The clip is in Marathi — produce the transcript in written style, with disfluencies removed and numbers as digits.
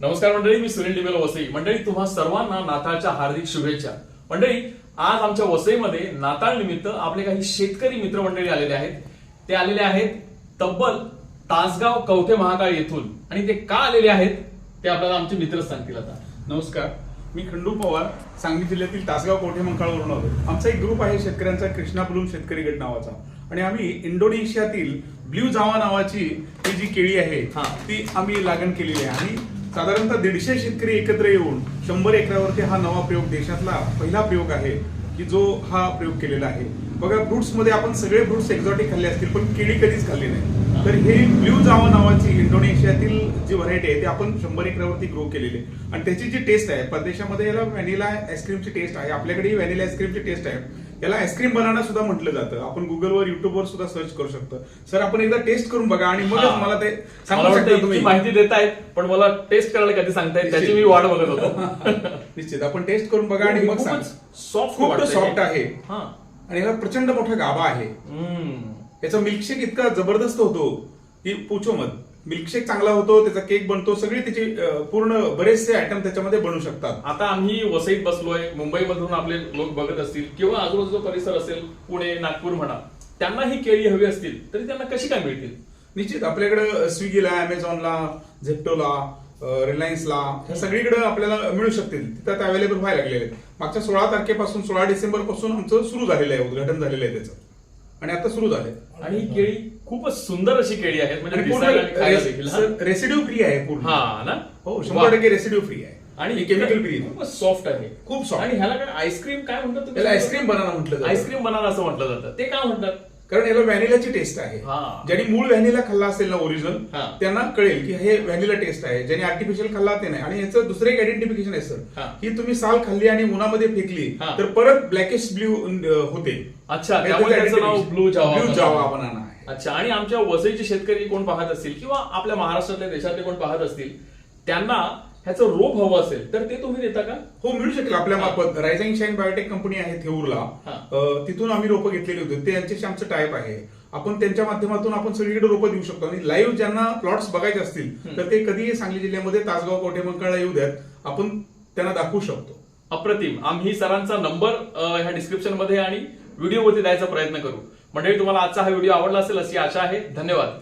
नमस्कार मंडळी, मी सुनील डिमेलो वसई. मंडळी, तुम्हा सर्वांना नाताळच्या हार्दिक शुभेच्छा. मंडळी, आज आमच्या वसईमध्ये नाताळ निमित्त आपले काही शेतकरी मित्रमंडळी आलेले आहेत. ते आलेले आहेत तब्बल तासगाव कवठे महाकाळ येथून, आणि ते का आलेले आहेत ते आपल्याला आमचे मित्रच सांगतील. आता नमस्कार, मी खंडू पवार, सांगली जिल्ह्यातील तासगाव कवठे महाकाळवरून आलो. आमचा एक ग्रुप आहे शेतकऱ्यांचा, कृष्णा ब्लूम शेतकरी गट नावाचा, आणि आम्ही इंडोनेशियातील ब्ल्यू जावा नावाची ही जी केळी आहे ती आम्ही लागण केलेली आहे. आणि साधारणतः 150 शेतकरी एकत्र येऊन 100 एकरावरती हा नवा प्रयोग, देशातला पहिला प्रयोग आहे की जो हा प्रयोग केलेला आहे. बघा, फ्रुट्स मध्ये आपण सगळे फ्रुट्स एक्झॉटिक खाल्ले असतील, पण केळी कधीच खाल्ली नाही. तर हे ब्ल्यू जावा नावाची इंडोनेशियातील जी व्हरायटी आहे ती आपण 100 एकरावरती ग्रो केलेली आहे. आणि त्याची जी टेस्ट आहे, परदेशामध्ये याला व्हॅनिला आईस्क्रीमची टेस्ट आहे, आपल्याकडे व्हॅनिला आईस्क्रीमची टेस्ट आहे. याला आईस्क्रीम बनाना सुद्धा म्हटलं जातं. आपण गुगलवर, युट्यूबवर सुद्धा सर्च करू शकतो. सर, आपण एकदा टेस्ट करून बघा आणि मगच मला ते सांगू शकता. तुम्ही माहिती देतायत, पण मला टेस्ट करायला कधी सांगतायत त्याची मी वाट बघत होतो. निश्चित आपण टेस्ट करून बघा आणि मग सांगा. खूप सॉफ्ट आहे आणि याला प्रचंड मोठा गाभा आहे. याचा मिल्कशेक इतका जबरदस्त होतो की पूछो मत. मिल्कशेक चांगला होतो, त्याचा केक बनतो, सगळे त्याचे पूर्ण बरेचसे आयटम त्याच्यामध्ये बनू शकतात. आता आम्ही वसईत बसलोय, मुंबईमधून आपले लोक बघत असतील किंवा आजूबाजूचा परिसर असेल, पुणे, नागपूर म्हणा, त्यांना ही केळी हवी असतील तरी त्यांना कशी काय मिळतील? निश्चित आपल्याकडे स्विगीला, अमेझॉनला, झेप्टोला, रिलायन्सला, ह्या सगळीकडे आपल्याला मिळू शकतील. तिथं अवेलेबल व्हायला लागलेले आहेत. मागच्या 16 तारखेपासून, 16 डिसेंबर पासून आमचं सुरू झालेलं आहे, उद्घाटन झालेलं आहे त्याचं, आणि आता सुरू झालंय. आणि ही केळी खूपच सुंदर अशी केळी आहेत, म्हणजे रेसिड्यू फ्री आहे पूर्ण. हा ना, हो, 100% रेसिड्यू फ्री आहे आणि केमिकल फ्री. खूप सॉफ्ट आहे, खूप सॉफ्ट. आणि ह्याला काय आईस्क्रीम काय म्हणतात तुम्ही? त्याला आईस्क्रीम बनाना म्हटलं जातं. आईस्क्रीम बनाना असं म्हटलं जातं. ते काय म्हणतात? कारण याला व्हॅनिलाची टेस्ट आहे. ज्यांनी मूळ व्हॅनिला खाल्ला असेल ना, ओरिजिनल, त्यांना कळेल की हे व्हॅनिला टेस्ट आहे. ज्यांनी आर्टिफिशियल खाल्ला ते नाही. आणि याचं दुसरं एक आयडेंटिफिकेशन आहे सर, की तुम्ही साल खाल्ली आणि उन्हामध्ये फेकली तर परत ब्लॅकिश ब्ल्यू होते. अच्छा, त्यामुळे त्याचं नाव ब्लू जावा बनाना आहे. अच्छा, आणि आमच्या वसईचे शेतकरी कोण पाहत असतील किंवा आपल्या महाराष्ट्रातल्या देशातले कोण पाहत असतील, त्यांना ह्याचं रोप हवं असेल तर ते तुम्ही देता का? हो, मिळू शकेल आपल्या मार्फत. रायझिंग शाईन बायोटेक कंपनी आहे थेऊरला, तिथून आम्ही रोपं घेतलेली होती. ते यांच्याशी आमचं टाईप आहे. आपण त्यांच्या माध्यमातून आपण सगळीकडे रोपं देऊ शकतो. आणि लाईव्ह ज्यांना प्लॉट्स बघायचे असतील तर ते कधीही सांगली जिल्ह्यामध्ये तासगाव कवठे महाकाळला येऊ द्यात, आपण त्यांना दाखवू शकतो. अप्रतिम. आम्ही सरांचा नंबर ह्या डिस्क्रिप्शन मध्ये आणि व्हिडिओ मध्ये द्यायचा प्रयत्न करू. मंडळी, तुम्हाला आजचा हा व्हिडिओ आवडला असेल अशी आशा आहे. धन्यवाद.